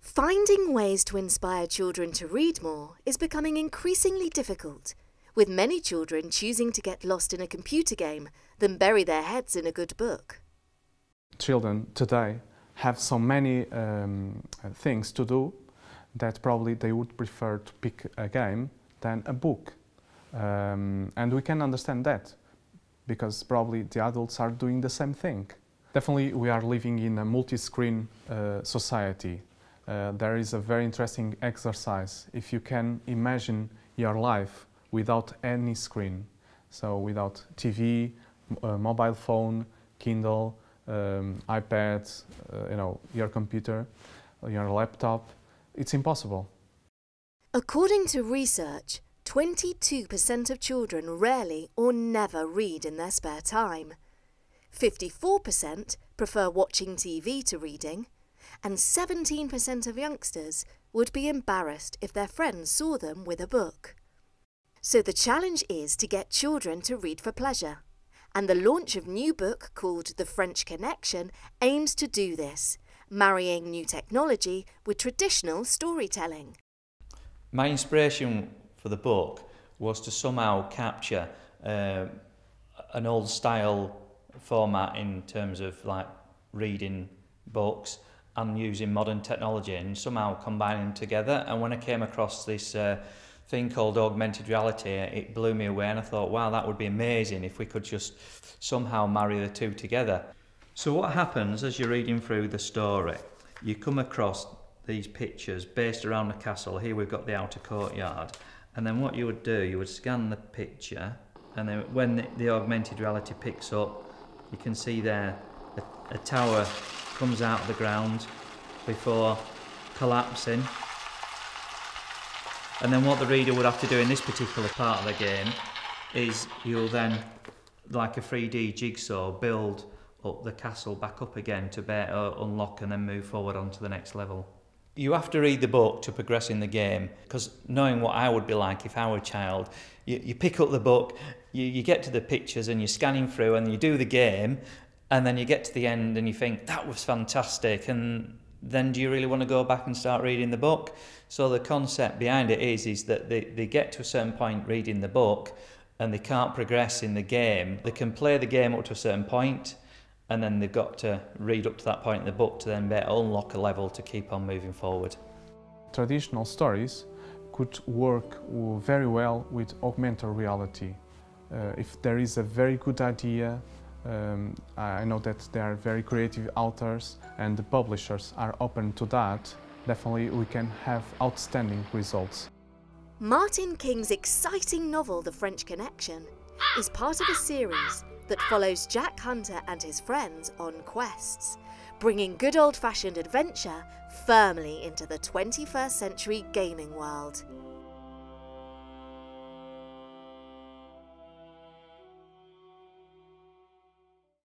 Finding ways to inspire children to read more is becoming increasingly difficult, with many children choosing to get lost in a computer game than bury their heads in a good book. Children today have so many things to do that probably they would prefer to pick a game than a book. And we can understand that, because probably the adults are doing the same thing. Definitely we are living in a multi-screen society. There is a very interesting exercise. If you can imagine your life without any screen, so without TV, mobile phone, Kindle, iPad, your computer, your laptop, it's impossible. According to research, 22% of children rarely or never read in their spare time. 54% prefer watching TV to reading, and 17% of youngsters would be embarrassed if their friends saw them with a book. So the challenge is to get children to read for pleasure, and the launch of a new book called The French Connection aims to do this, marrying new technology with traditional storytelling. My inspiration for the book was to somehow capture an old style format in terms of like reading books and using modern technology and somehow combining them together. And when I came across this thing called augmented reality, it blew me away, and I thought, wow, that would be amazing if we could just somehow marry the two together. So what happens as you're reading through the story, you come across these pictures based around the castle. Here we've got the outer courtyard, and then what you would do, you would scan the picture, and then when the augmented reality picks up, you can see there a tower comes out of the ground before collapsing. And then what the reader would have to do in this particular part of the game is you'll then, like a 3D jigsaw, build up the castle back up again to better unlock and then move forward onto the next level. You have to read the book to progress in the game, because knowing what I would be like if I were a child, you pick up the book, you get to the pictures and you're scanning through and you do the game, and then you get to the end and you think, that was fantastic, and then do you really want to go back and start reading the book? So the concept behind it is that they get to a certain point reading the book and they can't progress in the game. They can play the game up to a certain point, and then they've got to read up to that point in the book to then better unlock a level to keep on moving forward. Traditional stories could work very well with augmented reality. If there is a very good idea, I know that there are very creative authors and the publishers are open to that, definitely we can have outstanding results. Martin King's exciting novel The French Connection is part of a series that follows Jack Hunter and his friends on quests, bringing good old-fashioned adventure firmly into the 21st century gaming world.